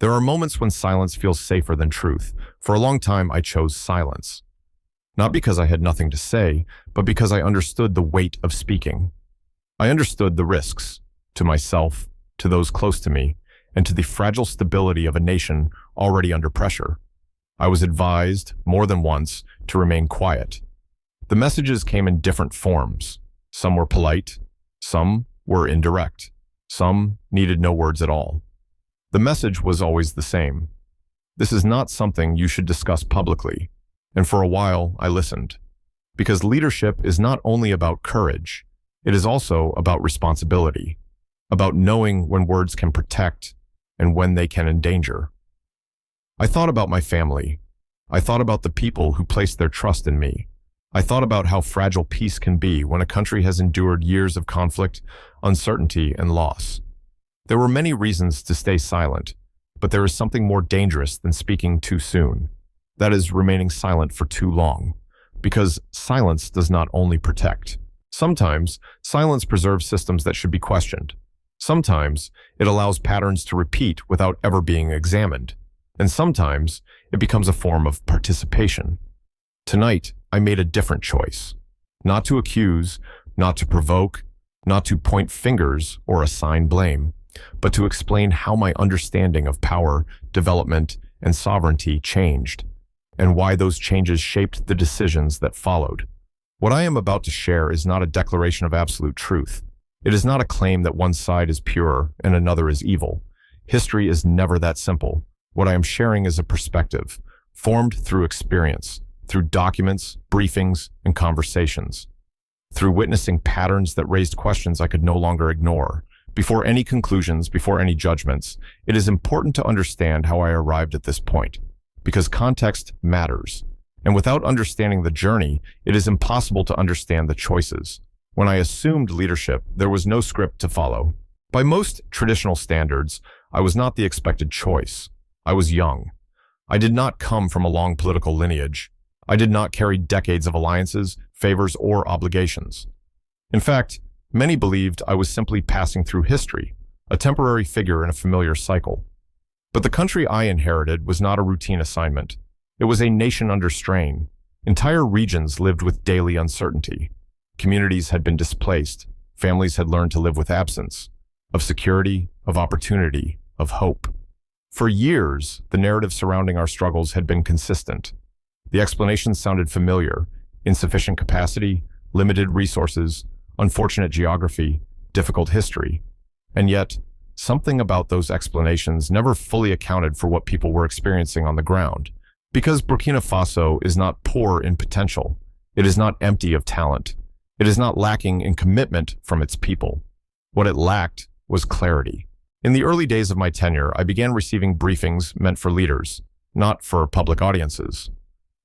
There are moments when silence feels safer than truth. For a long time, I chose silence. Not because I had nothing to say, but because I understood the weight of speaking. I understood the risks, to myself, to those close to me, and to the fragile stability of a nation already under pressure. I was advised, more than once, to remain quiet. The messages came in different forms. Some were polite, some were indirect, some needed no words at all. The message was always the same. This is not something you should discuss publicly. And for a while, I listened. Because leadership is not only about courage, it is also about responsibility, about knowing when words can protect and when they can endanger. I thought about my family. I thought about the people who placed their trust in me. I thought about how fragile peace can be when a country has endured years of conflict, uncertainty, and loss. There were many reasons to stay silent, but there is something more dangerous than speaking too soon. That is, remaining silent for too long, because silence does not only protect. Sometimes, silence preserves systems that should be questioned. Sometimes, it allows patterns to repeat without ever being examined. And sometimes, it becomes a form of participation. Tonight, I made a different choice. Not to accuse, not to provoke, not to point fingers or assign blame, but to explain how my understanding of power, development, and sovereignty changed, and why those changes shaped the decisions that followed. What I am about to share is not a declaration of absolute truth. It is not a claim that one side is pure and another is evil. History is never that simple. What I am sharing is a perspective, formed through experience, through documents, briefings, and conversations, through witnessing patterns that raised questions I could no longer ignore. Before any conclusions, before any judgments, it is important to understand how I arrived at this point, because context matters. And without understanding the journey, it is impossible to understand the choices. When I assumed leadership, there was no script to follow. By most traditional standards, I was not the expected choice. I was young. I did not come from a long political lineage. I did not carry decades of alliances, favors, or obligations. In fact, many believed I was simply passing through history, a temporary figure in a familiar cycle. But the country I inherited was not a routine assignment. It was a nation under strain. Entire regions lived with daily uncertainty. Communities had been displaced. Families had learned to live with absence, of security, of opportunity, of hope. For years, the narrative surrounding our struggles had been consistent. The explanations sounded familiar: insufficient capacity, limited resources, unfortunate geography, difficult history. And yet, something about those explanations never fully accounted for what people were experiencing on the ground. Because Burkina Faso is not poor in potential, it is not empty of talent, it is not lacking in commitment from its people. What it lacked was clarity. In the early days of my tenure, I began receiving briefings meant for leaders, not for public audiences.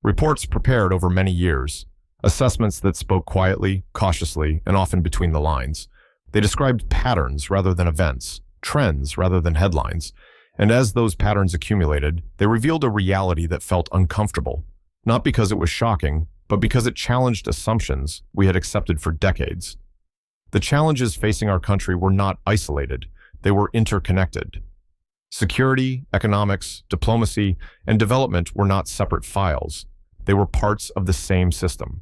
Reports prepared over many years, assessments that spoke quietly, cautiously, and often between the lines. They described patterns rather than events, trends rather than headlines, and as those patterns accumulated, they revealed a reality that felt uncomfortable, not because it was shocking, but because it challenged assumptions we had accepted for decades. The challenges facing our country were not isolated, they were interconnected. Security, economics, diplomacy, and development were not separate files. They were parts of the same system.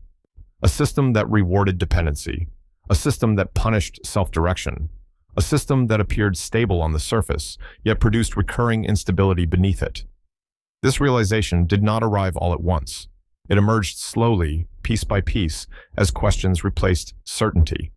A system that rewarded dependency, a system that punished self-direction, a system that appeared stable on the surface, yet produced recurring instability beneath it. This realization did not arrive all at once. It emerged slowly, piece by piece, as questions replaced certainty.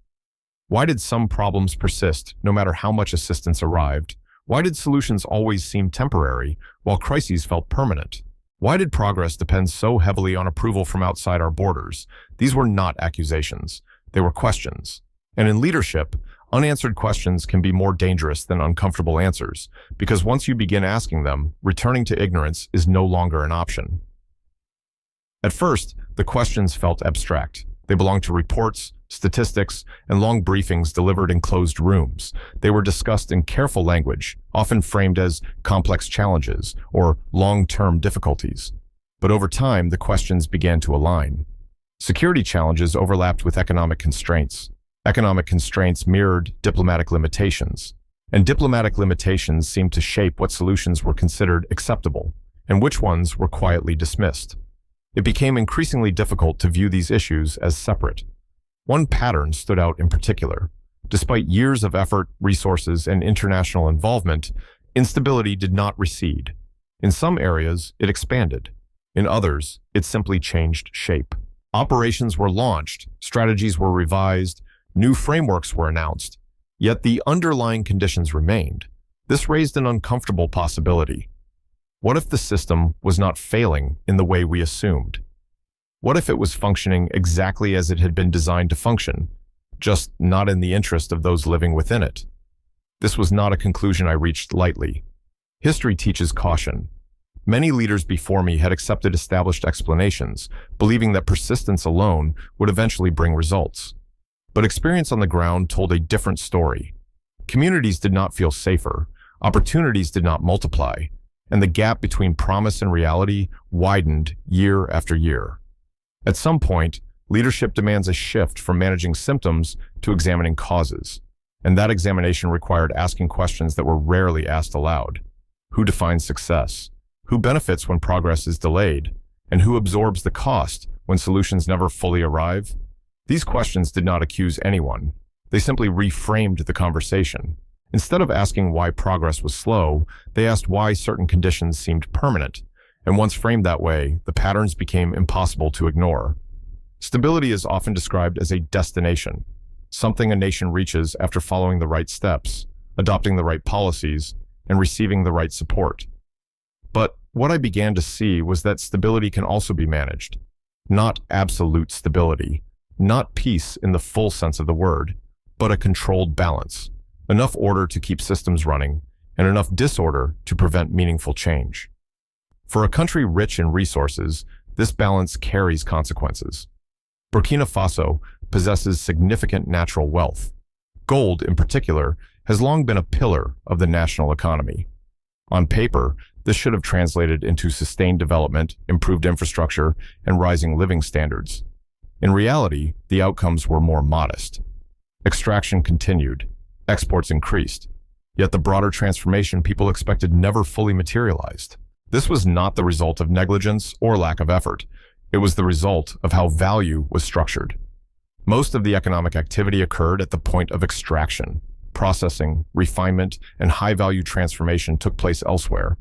Why did some problems persist, no matter how much assistance arrived? Why did solutions always seem temporary, while crises felt permanent? Why did progress depend so heavily on approval from outside our borders? These were not accusations. They were questions. And in leadership, unanswered questions can be more dangerous than uncomfortable answers, because once you begin asking them, returning to ignorance is no longer an option. At first, the questions felt abstract. They belonged to reports, statistics, and long briefings delivered in closed rooms. They were discussed in careful language, often framed as complex challenges or long-term difficulties. But over time, the questions began to align. Security challenges overlapped with economic constraints. Economic constraints mirrored diplomatic limitations. And diplomatic limitations seemed to shape what solutions were considered acceptable and which ones were quietly dismissed. It became increasingly difficult to view these issues as separate. One pattern stood out in particular. Despite years of effort, resources, and international involvement, instability did not recede. In some areas, it expanded. In others, it simply changed shape. Operations were launched, strategies were revised, new frameworks were announced, yet the underlying conditions remained. This raised an uncomfortable possibility. What if the system was not failing in the way we assumed? What if it was functioning exactly as it had been designed to function, just not in the interest of those living within it? This was not a conclusion I reached lightly. History teaches caution. Many leaders before me had accepted established explanations, believing that persistence alone would eventually bring results. But experience on the ground told a different story. Communities did not feel safer, opportunities did not multiply, and the gap between promise and reality widened year after year. At some point, leadership demands a shift from managing symptoms to examining causes, and that examination required asking questions that were rarely asked aloud. Who defines success? Who benefits when progress is delayed? And who absorbs the cost when solutions never fully arrive? These questions did not accuse anyone. They simply reframed the conversation. Instead of asking why progress was slow, they asked why certain conditions seemed permanent. And once framed that way, the patterns became impossible to ignore. Stability is often described as a destination, something a nation reaches after following the right steps, adopting the right policies, and receiving the right support. But what I began to see was that stability can also be managed. Not absolute stability, not peace in the full sense of the word, but a controlled balance. Enough order to keep systems running, and enough disorder to prevent meaningful change. For a country rich in resources, this balance carries consequences. Burkina Faso possesses significant natural wealth. Gold, in particular, has long been a pillar of the national economy. On paper, this should have translated into sustained development, improved infrastructure, and rising living standards. In reality, the outcomes were more modest. Extraction continued, exports increased, yet the broader transformation people expected never fully materialized. This was not the result of negligence or lack of effort. It was the result of how value was structured. Most of the economic activity occurred at the point of extraction. Processing, refinement, and high-value transformation took place elsewhere.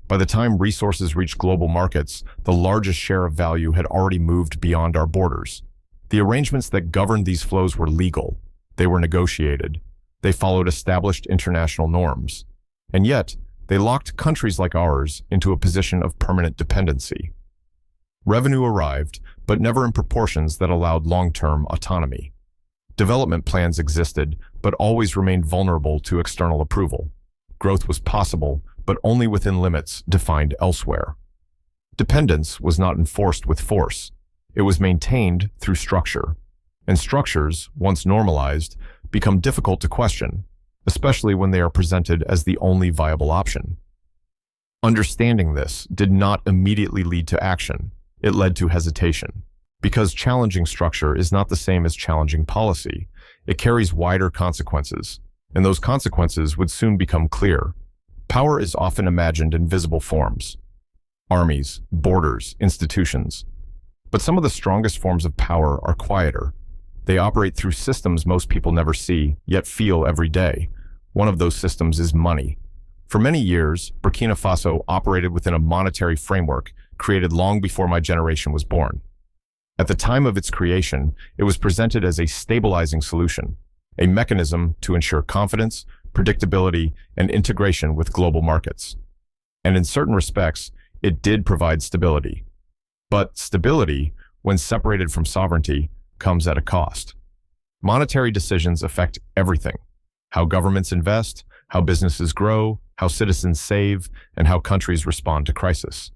By the time resources reached global markets, the largest share of value had already moved beyond our borders. The arrangements that governed these flows were legal. They were negotiated. They followed established international norms. And yet, they locked countries like ours into a position of permanent dependency. Revenue arrived, but never in proportions that allowed long-term autonomy. Development plans existed, but always remained vulnerable to external approval. Growth was possible, but only within limits defined elsewhere. Dependence was not enforced with force. It was maintained through structure. And structures, once normalized, become difficult to question, especially when they are presented as the only viable option. Understanding this did not immediately lead to action. It led to hesitation. Because challenging structure is not the same as challenging policy, it carries wider consequences, and those consequences would soon become clear. Power is often imagined in visible forms. Armies, borders, institutions. But some of the strongest forms of power are quieter. They operate through systems most people never see, yet feel every day. One of those systems is money. For many years, Burkina Faso operated within a monetary framework created long before my generation was born. At the time of its creation, it was presented as a stabilizing solution, a mechanism to ensure confidence, predictability, and integration with global markets. And in certain respects, it did provide stability. But stability, when separated from sovereignty, comes at a cost. Monetary decisions affect everything: how governments invest, how businesses grow, how citizens save, and how countries respond to crisis.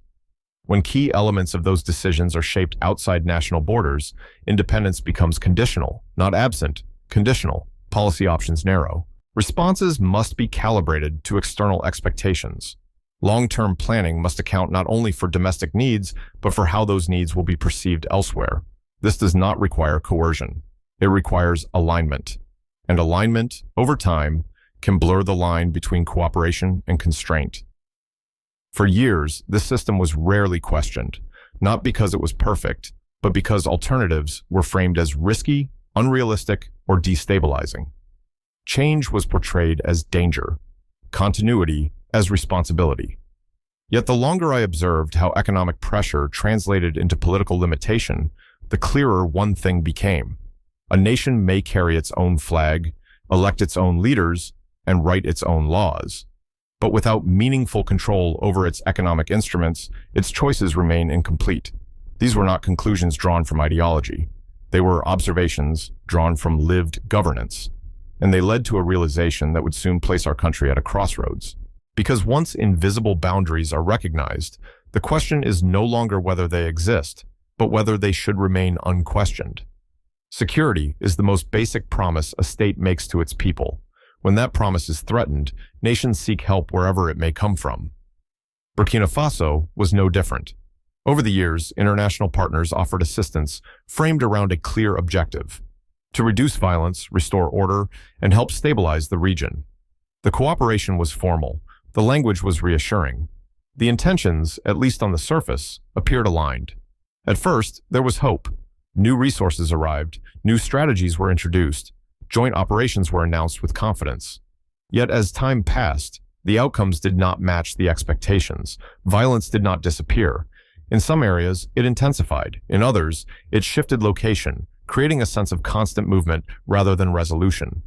When key elements of those decisions are shaped outside national borders, independence becomes conditional, not absent, conditional, policy options narrow. Responses must be calibrated to external expectations. Long-term planning must account not only for domestic needs, but for how those needs will be perceived elsewhere. This does not require coercion. It requires alignment. And alignment, over time, can blur the line between cooperation and constraint. For years, this system was rarely questioned, not because it was perfect, but because alternatives were framed as risky, unrealistic, or destabilizing. Change was portrayed as danger, continuity as responsibility. Yet the longer I observed how economic pressure translated into political limitation, the clearer one thing became. A nation may carry its own flag, elect its own leaders, and write its own laws. But without meaningful control over its economic instruments, its choices remain incomplete. These were not conclusions drawn from ideology. They were observations drawn from lived governance. And they led to a realization that would soon place our country at a crossroads. Because once invisible boundaries are recognized, the question is no longer whether they exist, but whether they should remain unquestioned. Security is the most basic promise a state makes to its people. When that promise is threatened, nations seek help wherever it may come from. Burkina Faso was no different. Over the years, international partners offered assistance framed around a clear objective: to reduce violence, restore order, and help stabilize the region. The cooperation was formal. The language was reassuring. The intentions, at least on the surface, appeared aligned. At first, there was hope. New resources arrived, new strategies were introduced, joint operations were announced with confidence. Yet as time passed, the outcomes did not match the expectations. Violence did not disappear. In some areas, it intensified. In others, it shifted location, creating a sense of constant movement rather than resolution.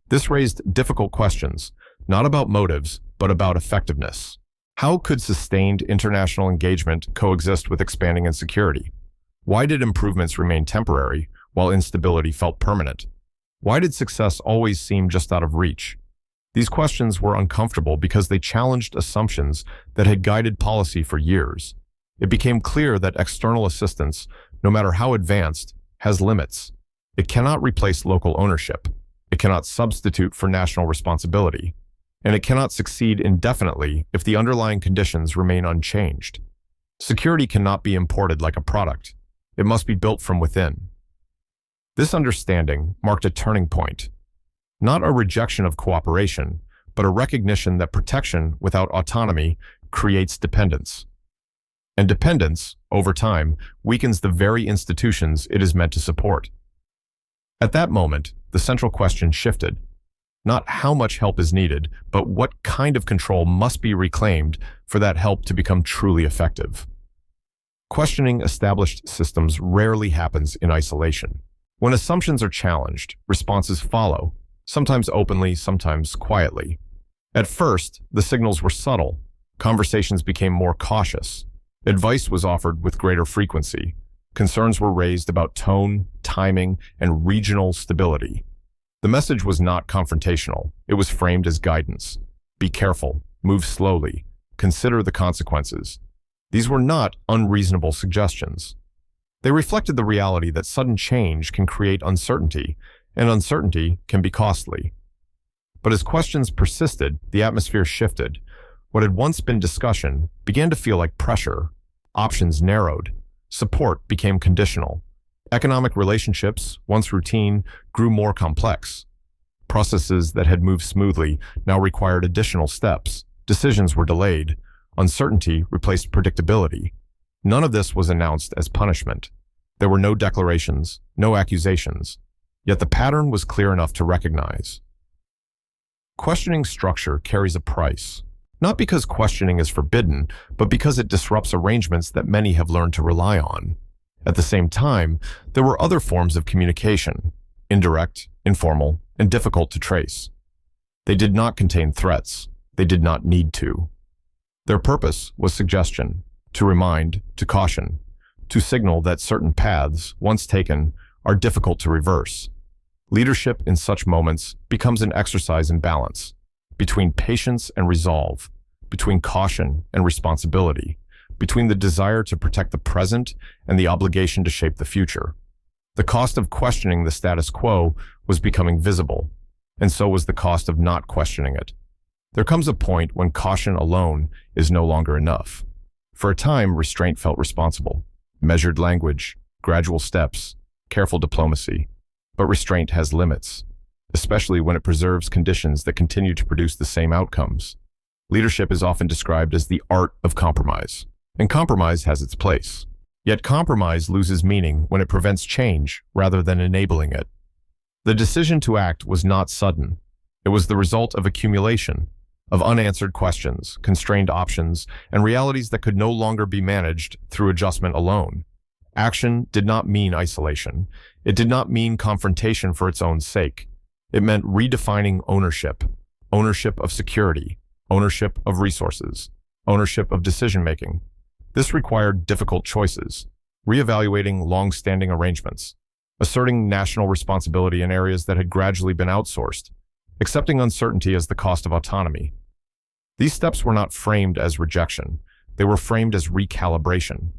This raised difficult questions, not about motives, but about effectiveness. How could sustained international engagement coexist with expanding insecurity? Why did improvements remain temporary, while instability felt permanent? Why did success always seem just out of reach? These questions were uncomfortable because they challenged assumptions that had guided policy for years. It became clear that external assistance, no matter how advanced, has limits. It cannot replace local ownership. It cannot substitute for national responsibility. And it cannot succeed indefinitely if the underlying conditions remain unchanged. Security cannot be imported like a product. It must be built from within. This understanding marked a turning point. Not a rejection of cooperation, but a recognition that protection without autonomy creates dependence. And dependence, over time, weakens the very institutions it is meant to support. At that moment, the central question shifted. Not how much help is needed, but what kind of control must be reclaimed for that help to become truly effective. Questioning established systems rarely happens in isolation. When assumptions are challenged, responses follow, sometimes openly, sometimes quietly. At first, the signals were subtle. Conversations became more cautious. Advice was offered with greater frequency. Concerns were raised about tone, timing, and regional stability. The message was not confrontational. It was framed as guidance. Be careful, move slowly, consider the consequences. These were not unreasonable suggestions. They reflected the reality that sudden change can create uncertainty, and uncertainty can be costly. But as questions persisted, the atmosphere shifted. What had once been discussion began to feel like pressure. Options narrowed. Support became conditional. Economic relationships, once routine, grew more complex. Processes that had moved smoothly now required additional steps. Decisions were delayed. Uncertainty replaced predictability. None of this was announced as punishment. There were no declarations, no accusations. Yet the pattern was clear enough to recognize. Questioning structure carries a price. Not because questioning is forbidden, but because it disrupts arrangements that many have learned to rely on. At the same time, there were other forms of communication, indirect, informal, and difficult to trace. They did not contain threats. They did not need to. Their purpose was suggestion, to remind, to caution, to signal that certain paths, once taken, are difficult to reverse. Leadership in such moments becomes an exercise in balance, between patience and resolve, between caution and responsibility, between the desire to protect the present and the obligation to shape the future. The cost of questioning the status quo was becoming visible, and so was the cost of not questioning it. There comes a point when caution alone is no longer enough. For a time, restraint felt responsible. Measured language, gradual steps, careful diplomacy. But restraint has limits. especially when it preserves conditions that continue to produce the same outcomes. Leadership is often described as the art of compromise, and compromise has its place. Yet compromise loses meaning when it prevents change rather than enabling it. The decision to act was not sudden. It was the result of accumulation, of unanswered questions, constrained options, and realities that could no longer be managed through adjustment alone. Action did not mean isolation. It did not mean confrontation for its own sake. It meant redefining ownership, ownership of security, ownership of resources, ownership of decision-making. This required difficult choices, reevaluating long-standing arrangements, asserting national responsibility in areas that had gradually been outsourced, accepting uncertainty as the cost of autonomy. These steps were not framed as rejection. They were framed as recalibration,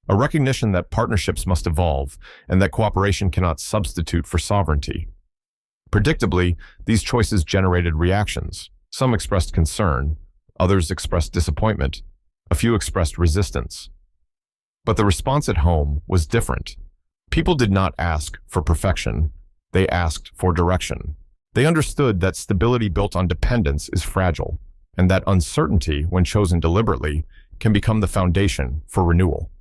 a recognition that partnerships must evolve and that cooperation cannot substitute for sovereignty. Predictably, these choices generated reactions. Some expressed concern, others expressed disappointment, a few expressed resistance. But the response at home was different. People did not ask for perfection. They asked for direction. They understood that stability built on dependence is fragile, and that uncertainty, when chosen deliberately, can become the foundation for renewal.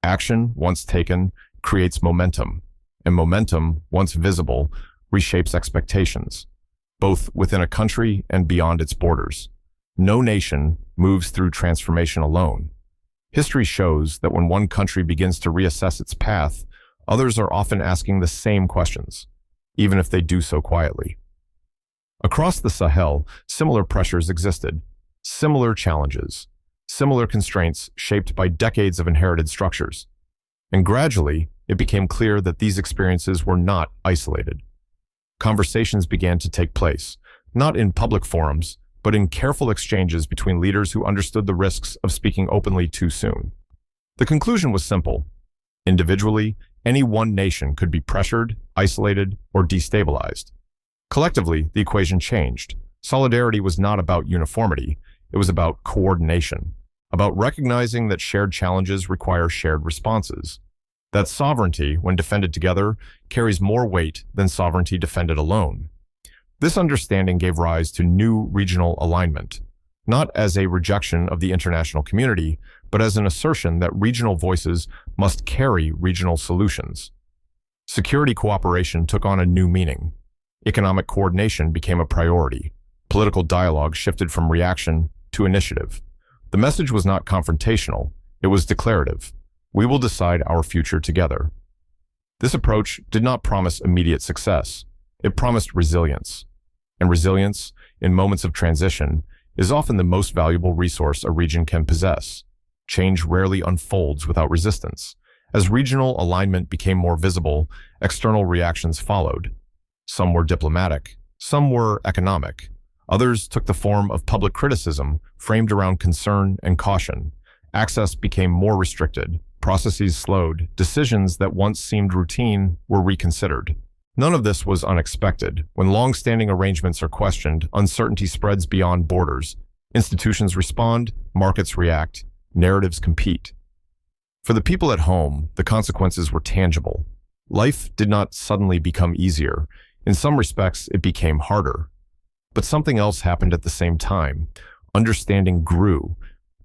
Action, once taken, creates momentum, and momentum, once visible, reshapes expectations, both within a country and beyond its borders. No nation moves through transformation alone. History shows that when one country begins to reassess its path, others are often asking the same questions, even if they do so quietly. Across the Sahel, similar pressures existed, similar challenges, similar constraints shaped by decades of inherited structures. And gradually, it became clear that these experiences were not isolated. Conversations began to take place, not in public forums, but in careful exchanges between leaders who understood the risks of speaking openly too soon. The conclusion was simple. Individually, any one nation could be pressured, isolated, or destabilized. Collectively, the equation changed. Solidarity was not about uniformity, it was about coordination, about recognizing that shared challenges require shared responses, that sovereignty, when defended together, carries more weight than sovereignty defended alone. This understanding gave rise to new regional alignment, not as a rejection of the international community, but as an assertion that regional voices must carry regional solutions. Security cooperation took on a new meaning. Economic coordination became a priority. Political dialogue shifted from reaction to initiative. The message was not confrontational, it was declarative. We will decide our future together. This approach did not promise immediate success. It promised resilience. And resilience, in moments of transition, is often the most valuable resource a region can possess. Change rarely unfolds without resistance. As regional alignment became more visible, external reactions followed. Some were diplomatic, some were economic. Others took the form of public criticism framed around concern and caution. Access became more restricted, processes slowed, decisions that once seemed routine were reconsidered. None of this was unexpected. When long-standing arrangements are questioned, uncertainty spreads beyond borders. Institutions respond, markets react, narratives compete. For the people at home, the consequences were tangible. Life did not suddenly become easier. In some respects, it became harder. But something else happened at the same time. Understanding grew.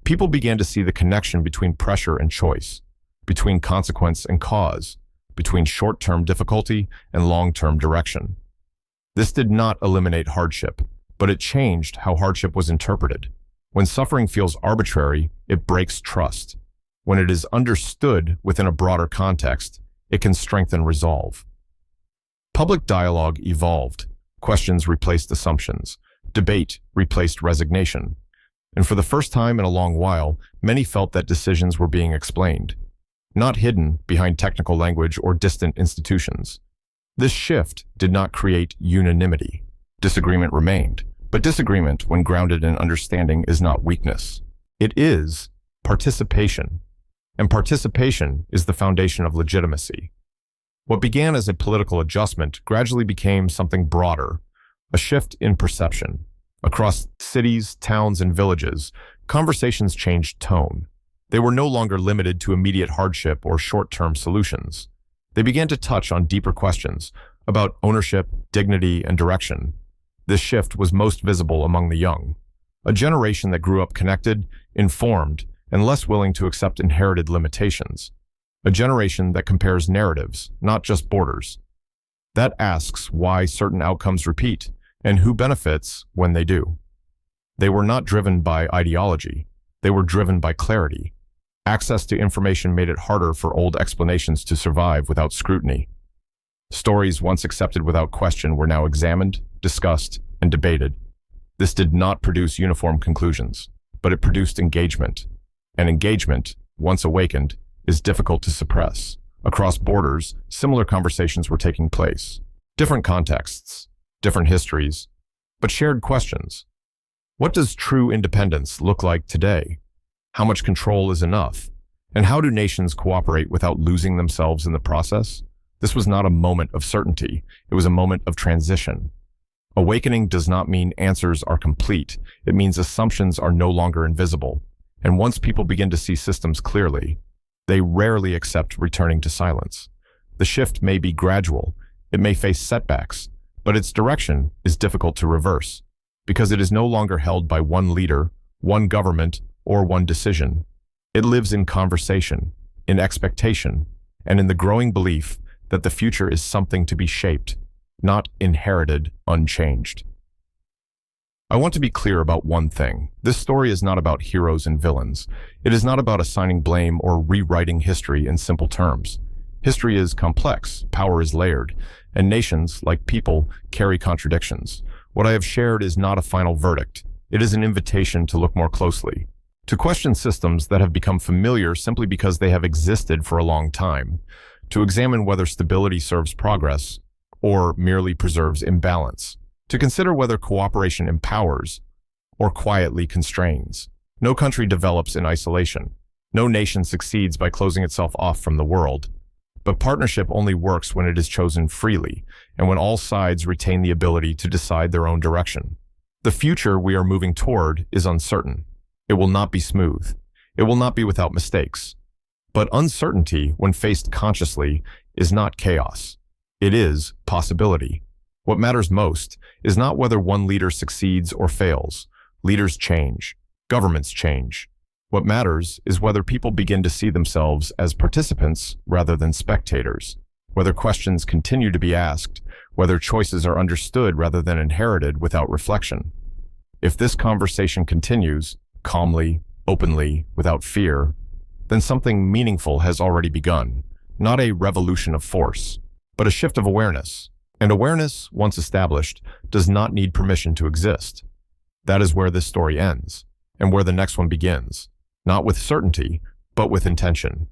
People began to see the connection between pressure and choice, between consequence and cause, between short-term difficulty and long-term direction. This did not eliminate hardship, but it changed how hardship was interpreted. When suffering feels arbitrary, it breaks trust. When it is understood within a broader context, it can strengthen resolve. Public dialogue evolved. Questions replaced assumptions. Debate replaced resignation. And for the first time in a long while, many felt that decisions were being explained, not hidden behind technical language or distant institutions. This shift did not create unanimity. Disagreement remained, but disagreement, when grounded in understanding, is not weakness. It is participation, and participation is the foundation of legitimacy. What began as a political adjustment gradually became something broader, a shift in perception. Across cities, towns, and villages, conversations changed tone. They were no longer limited to immediate hardship or short-term solutions. They began to touch on deeper questions about ownership, dignity, and direction. This shift was most visible among the young, a generation that grew up connected, informed, and less willing to accept inherited limitations. A generation that compares narratives, not just borders. That asks why certain outcomes repeat and who benefits when they do. They were not driven by ideology. They were driven by clarity. Access to information made it harder for old explanations to survive without scrutiny. Stories once accepted without question were now examined, discussed, and debated. This did not produce uniform conclusions, but it produced engagement. And engagement, once awakened, is difficult to suppress. Across borders, similar conversations were taking place. Different contexts, different histories, but shared questions. What does true independence look like today? How much control is enough? And how do nations cooperate without losing themselves in the process? This was not a moment of certainty. It was a moment of transition. Awakening does not mean answers are complete. It means assumptions are no longer invisible. And once people begin to see systems clearly, they rarely accept returning to silence. The shift may be gradual. It may face setbacks, but its direction is difficult to reverse because it is no longer held by one leader, one government, or one decision. It lives in conversation, in expectation, and in the growing belief that the future is something to be shaped, not inherited unchanged. I want to be clear about one thing. This story is not about heroes and villains. It is not about assigning blame or rewriting history in simple terms. History is complex, power is layered, and nations, like people, carry contradictions. What I have shared is not a final verdict. It is an invitation to look more closely, to question systems that have become familiar simply because they have existed for a long time, to examine whether stability serves progress or merely preserves imbalance, to consider whether cooperation empowers or quietly constrains. No country develops in isolation. No nation succeeds by closing itself off from the world. But partnership only works when it is chosen freely and when all sides retain the ability to decide their own direction. The future we are moving toward is uncertain. It will not be smooth. It will not be without mistakes. But uncertainty, when faced consciously, is not chaos. It is possibility. What matters most is not whether one leader succeeds or fails. Leaders change. Governments change. What matters is whether people begin to see themselves as participants rather than spectators, whether questions continue to be asked, whether choices are understood rather than inherited without reflection. If this conversation continues, calmly, openly, without fear, then something meaningful has already begun. Not a revolution of force, but a shift of awareness. And awareness, once established, does not need permission to exist. That is where this story ends, and where the next one begins. Not with certainty, but with intention.